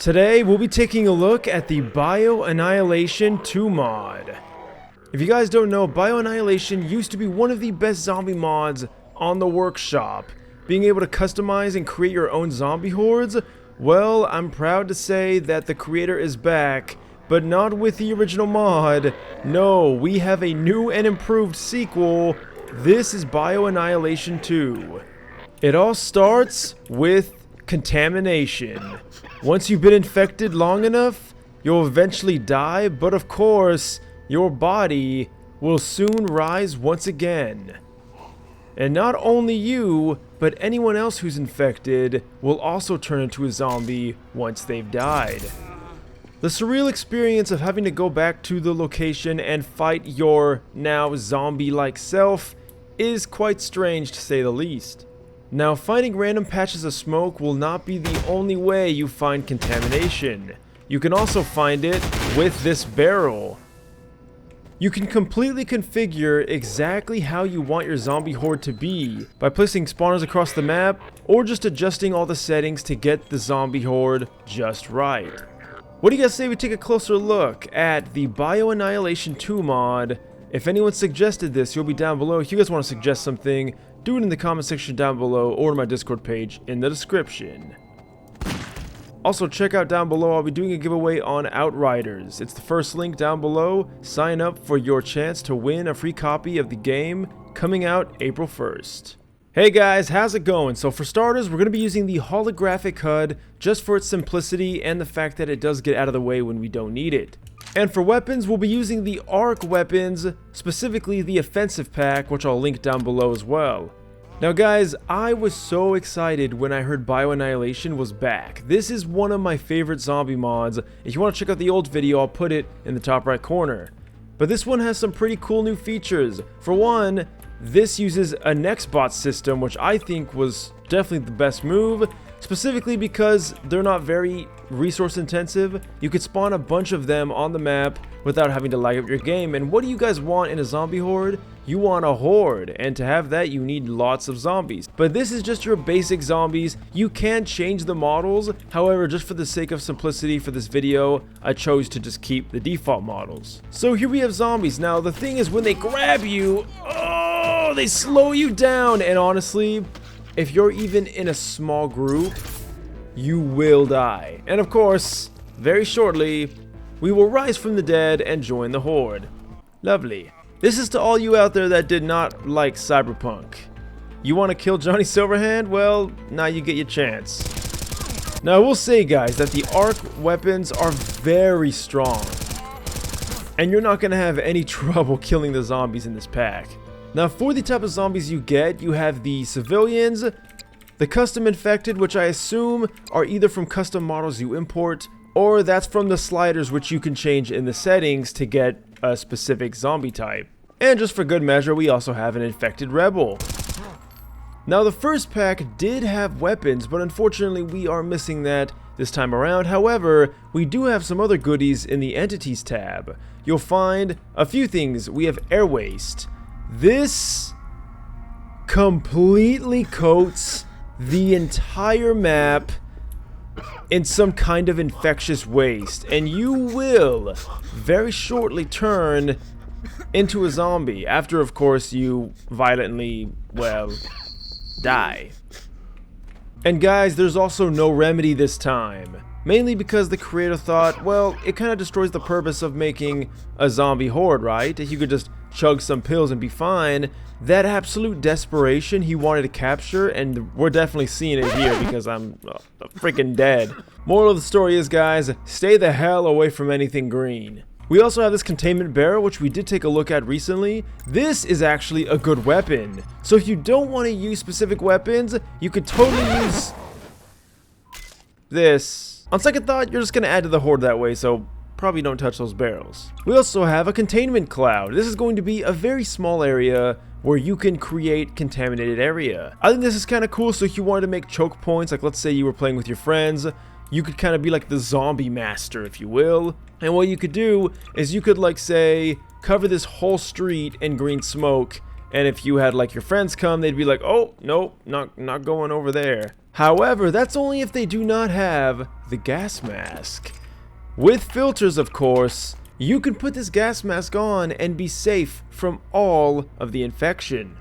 Today, we'll be taking a look at the Bio-Annihilation 2 mod. If you guys don't know, Bio-Annihilation used to be one of the best zombie mods on the workshop. Being able to customize and create your own zombie hordes, well, I'm proud to say that the creator is back, but not with the original mod. No, we have a new and improved sequel. This is Bio-Annihilation 2. It all starts with contamination. Once you've been infected long enough, you'll eventually die, but of course, your body will soon rise once again. And not only you, but anyone else who's infected will also turn into a zombie once they've died. The surreal experience of having to go back to the location and fight your now zombie-like self is quite strange to say the least. Now, finding random patches of smoke will not be the only way you find contamination. You can also find it with this barrel. You can completely configure exactly how you want your zombie horde to be by placing spawners across the map or just adjusting all the settings to get the zombie horde just right. What do you guys say we take a closer look at the Bio-Annihilation 2 mod? If anyone suggested this, you'll be down below. If you guys want to suggest something, do it in the comment section down below or my Discord page in the description. Also, check out down below, I'll be doing a giveaway on Outriders. It's the first link down below. Sign up for your chance to win a free copy of the game coming out April 1st. Hey guys, how's it going? So for starters, we're going to be using the holographic HUD just for its simplicity and the fact that it does get out of the way when we don't need it. And for weapons, we'll be using the arc weapons, specifically the offensive pack, which I'll link down below as well. Now guys, I was so excited when I heard Bio-Annihilation was back. This is one of my favorite zombie mods. If you want to check out the old video, I'll put it in the top right corner. But this one has some pretty cool new features. For one, this uses a Nextbot system, which I think was definitely the best move. Specifically because they're not very resource intensive. You could spawn a bunch of them on the map without having to lag up your game. And what do you guys want in a zombie horde? You want a horde, and to have that you need lots of zombies. But this is just your basic zombies. You can change the models. However, just for the sake of simplicity for this video, I chose to just keep the default models. So here we have zombies. Now the thing is, when they grab you, oh, they slow you down. And honestly, if you're even in a small group, you will die. And of course, very shortly, we will rise from the dead and join the horde. Lovely. This is to all you out there that did not like Cyberpunk. You want to kill Johnny Silverhand? Well, now you get your chance. Now I will say guys that the arc weapons are very strong. And you're not going to have any trouble killing the zombies in this pack. Now for the type of zombies you get, you have the civilians, the custom infected, which I assume are either from custom models you import, or that's from the sliders which you can change in the settings to get a specific zombie type. And just for good measure, we also have an infected rebel. Now the first pack did have weapons, but unfortunately we are missing that this time around. However, we do have some other goodies in the entities tab. You'll find a few things. We have air waste. This completely coats the entire map in some kind of infectious waste, and you will very shortly turn into a zombie after, of course, you violently, well, die. And guys, there's also no remedy this time, mainly because the creator thought, well, it kind of destroys the purpose of making a zombie horde, right? If you could just chug some pills and be fine. That absolute desperation he wanted to capture, and we're definitely seeing it here because I'm freaking dead. Moral of the story is, guys, stay the hell away from anything green. We also have this containment barrel, which we did take a look at recently. This is actually a good weapon. So if you don't want to use specific weapons, you could totally use this. On second thought, you're just going to add to the horde that way, so probably don't touch those barrels. We also have a containment cloud. This is going to be a very small area where you can create contaminated area. I think this is kind of cool, so if you wanted to make choke points, like let's say you were playing with your friends, you could kind of be like the zombie master, if you will. And what you could do is you could, like, say, cover this whole street in green smoke, and if you had like your friends come, they'd be like, oh, nope, not going over there. However, that's only if they do not have the gas mask. With filters, of course, you can put this gas mask on and be safe from all of the infection.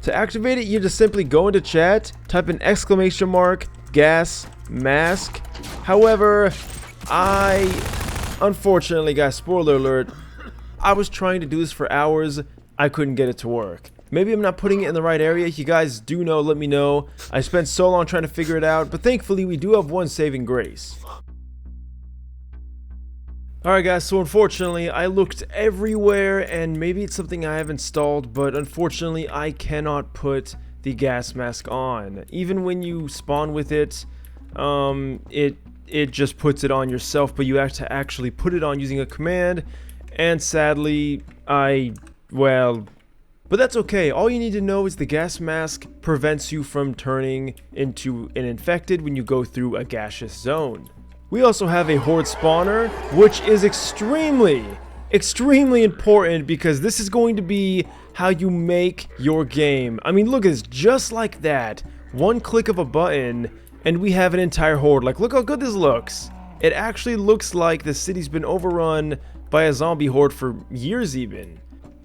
To activate it, you just simply go into chat, type an exclamation mark, gas mask. However, unfortunately, guys, spoiler alert, I was trying to do this for hours, I couldn't get it to work. Maybe I'm not putting it in the right area. You guys do know, let me know. I spent so long trying to figure it out, but thankfully we do have one saving grace. Alright guys, so unfortunately I looked everywhere, and maybe it's something I have installed, but unfortunately I cannot put the gas mask on. Even when you spawn with it, it just puts it on yourself, but you have to actually put it on using a command, and sadly but that's okay. All you need to know is the gas mask prevents you from turning into an infected when you go through a gaseous zone. We also have a horde spawner, which is extremely important, because this is going to be how you make your game. I mean, look at this, just like that. One click of a button, and we have an entire horde. Like, look how good this looks. It actually looks like the city's been overrun by a zombie horde for years even.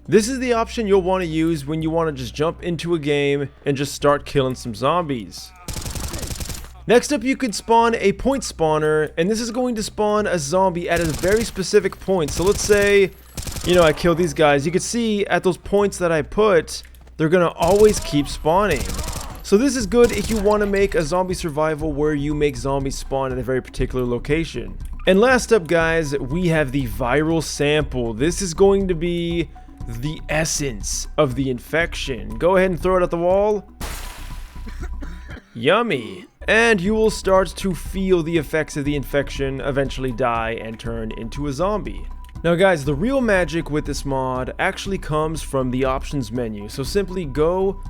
This is the option you'll want to use when you want to just jump into a game and just start killing some zombies. Next up, you could spawn a point spawner, and this is going to spawn a zombie at a very specific point. So let's say, I kill these guys. You can see at those points that I put, they're going to always keep spawning. So this is good if you want to make a zombie survival where you make zombies spawn at a very particular location. And last up, guys, we have the viral sample. This is going to be the essence of the infection. Go ahead and throw it at the wall. Yummy. And you will start to feel the effects of the infection, eventually die and turn into a zombie. Now guys, the real magic with this mod actually comes from the options menu. So simply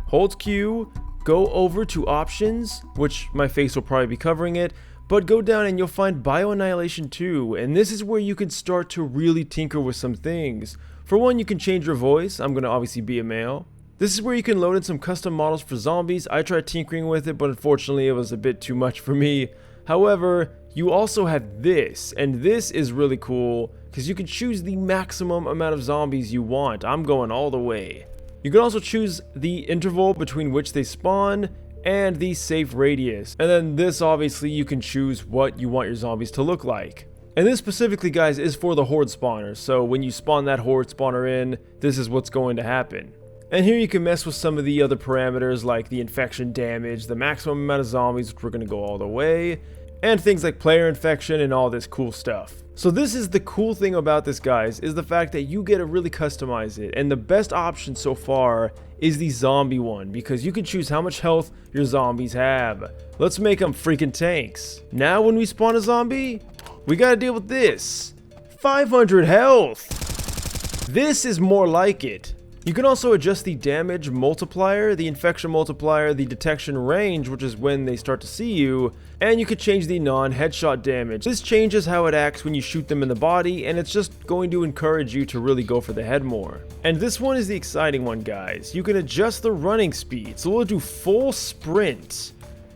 hold Q, go over to options, which my face will probably be covering it, but go down and you'll find Bio-Annihilation 2, and this is where you can start to really tinker with some things. For one, you can change your voice. I'm going to obviously be a male. This is where you can load in some custom models for zombies. I tried tinkering with it, but unfortunately it was a bit too much for me. However, you also have this, and this is really cool because you can choose the maximum amount of zombies you want. I'm going all the way. You can also choose the interval between which they spawn and the safe radius. And then this, obviously, you can choose what you want your zombies to look like. And this specifically, guys, is for the horde spawner. So when you spawn that horde spawner in, this is what's going to happen. And here you can mess with some of the other parameters like the infection damage, the maximum amount of zombies, which we're going to go all the way, and things like player infection and all this cool stuff. So this is the cool thing about this, guys, is the fact that you get to really customize it. And the best option so far is the zombie one, because you can choose how much health your zombies have. Let's make them freaking tanks. Now when we spawn a zombie, we gotta deal with this. 500 health. This is more like it. You can also adjust the damage multiplier, the infection multiplier, the detection range, which is when they start to see you, and you could change the non-headshot damage. This changes how it acts when you shoot them in the body, and it's just going to encourage you to really go for the head more. And this one is the exciting one, guys. You can adjust the running speed, so we'll do full sprint.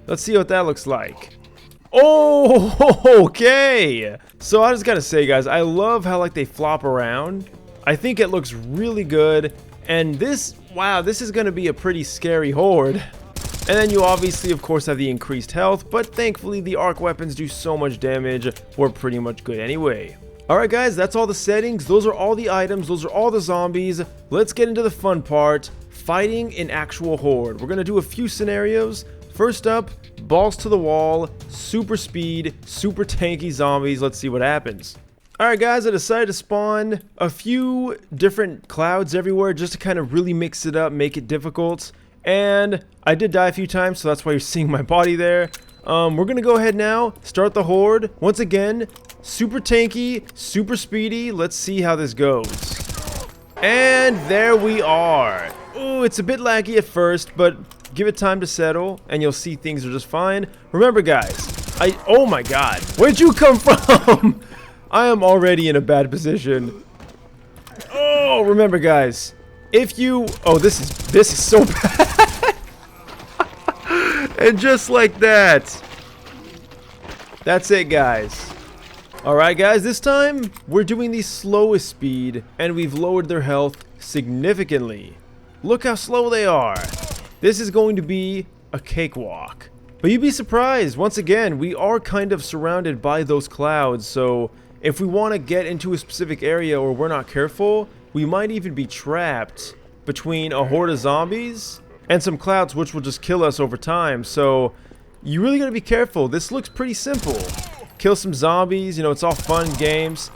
Let's see what that looks like. Oh, okay. So I just gotta say, guys, I love how like they flop around. I think it looks really good. And this, wow, this is gonna be a pretty scary horde. And then you obviously, of course, have the increased health, but thankfully the arc weapons do so much damage, we're pretty much good anyway. Alright guys, that's all the settings, those are all the items, those are all the zombies. Let's get into the fun part, fighting an actual horde. We're gonna do a few scenarios. First up, balls to the wall, super speed, super tanky zombies. Let's see what happens. Alright guys, I decided to spawn a few different clouds everywhere just to kind of really mix it up, make it difficult. And I did die a few times, so that's why you're seeing my body there. We're gonna go ahead now, start the horde. Once again, super tanky, super speedy. Let's see how this goes. And there we are. Ooh, it's a bit laggy at first, but give it time to settle, and you'll see things are just fine. Remember, guys, oh my god, where'd you come from? I am already in a bad position. Oh, remember, guys, if you, oh, this is so bad. And just like that. That's it, guys. Alright, guys, this time we're doing the slowest speed, and we've lowered their health significantly. Look how slow they are. This is going to be a cakewalk. But you'd be surprised, once again, we are kind of surrounded by those clouds, so if we want to get into a specific area or we're not careful, we might even be trapped between a horde of zombies and some clouds which will just kill us over time. So you really gotta be careful. This looks pretty simple. Kill some zombies, you know, it's all fun games.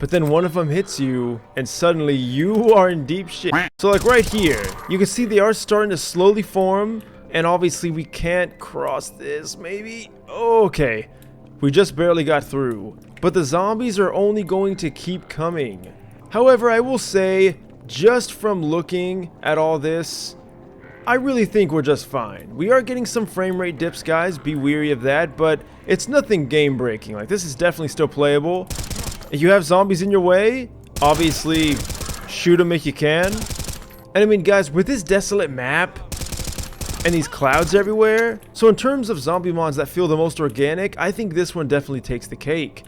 But then one of them hits you, and suddenly you are in deep shit. So like right here, you can see they are starting to slowly form, and obviously we can't cross this, maybe? Okay, we just barely got through. But the zombies are only going to keep coming. However, I will say, just from looking at all this, I really think we're just fine. We are getting some frame rate dips, guys, be wary of that, but it's nothing game breaking. Like, this is definitely still playable. If you have zombies in your way, obviously shoot them if you can. And I mean, guys, with this desolate map and these clouds everywhere, so in terms of zombie mods that feel the most organic, I think this one definitely takes the cake.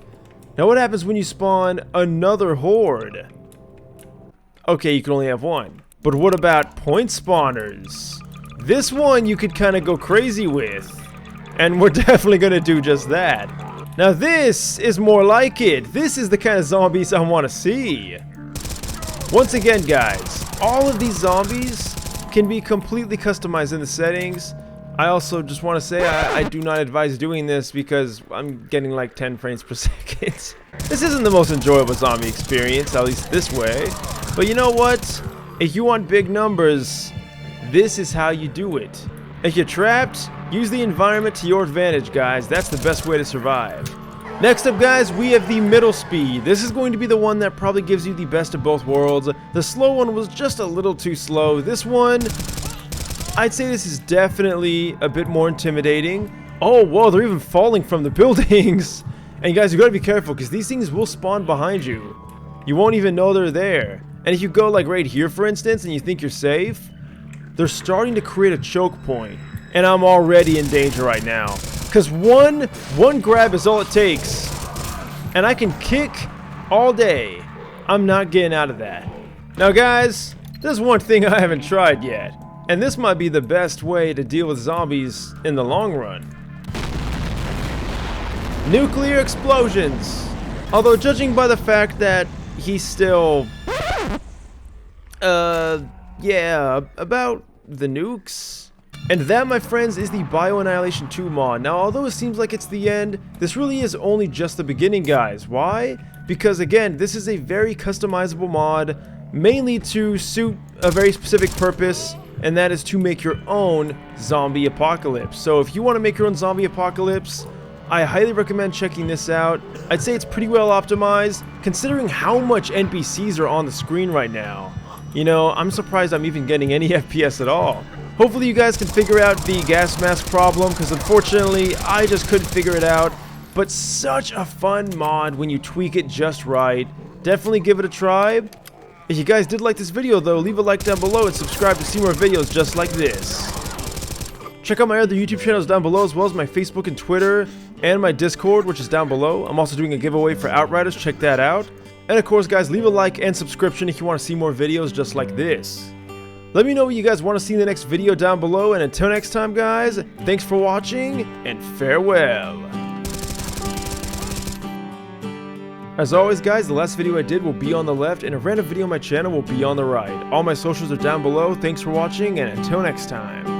Now what happens when you spawn another horde? Okay, you can only have one. But what about point spawners? This one you could kind of go crazy with. And we're definitely going to do just that. Now this is more like it. This is the kind of zombies I want to see. Once again, guys, all of these zombies can be completely customized in the settings. I also just want to say I do not advise doing this because I'm getting like 10 frames per second. This isn't the most enjoyable zombie experience, at least this way. But you know what? If you want big numbers, this is how you do it. If you're trapped, use the environment to your advantage, guys. That's the best way to survive. Next up, guys, we have the middle speed. This is going to be the one that probably gives you the best of both worlds. The slow one was just a little too slow. This one, I'd say this is definitely a bit more intimidating. Oh, whoa, they're even falling from the buildings. And guys, you gotta be careful because these things will spawn behind you. You won't even know they're there. And if you go like right here, for instance, and you think you're safe, they're starting to create a choke point. And I'm already in danger right now. Because one grab is all it takes. And I can kick all day. I'm not getting out of that. Now guys, there's one thing I haven't tried yet. And this might be the best way to deal with zombies in the long run. Nuclear explosions. Although judging by the fact that he's still... yeah, about the nukes. And that, my friends, is the Bio-Annihilation 2 mod. Now, although it seems like it's the end, this really is only just the beginning, guys. Why? Because, again, this is a very customizable mod, mainly to suit a very specific purpose, and that is to make your own zombie apocalypse. So if you want to make your own zombie apocalypse, I highly recommend checking this out. I'd say it's pretty well optimized, considering how much NPCs are on the screen right now. You know, I'm surprised I'm even getting any FPS at all. Hopefully you guys can figure out the gas mask problem, because unfortunately, I just couldn't figure it out. But such a fun mod when you tweak it just right. Definitely give it a try. If you guys did like this video though, leave a like down below and subscribe to see more videos just like this. Check out my other YouTube channels down below, as well as my Facebook and Twitter, and my Discord, which is down below. I'm also doing a giveaway for Outriders, check that out. And of course, guys, leave a like and subscription if you want to see more videos just like this. Let me know what you guys want to see in the next video down below, and until next time, guys, thanks for watching, and farewell. As always, guys, the last video I did will be on the left, and a random video on my channel will be on the right. All my socials are down below. Thanks for watching, and until next time.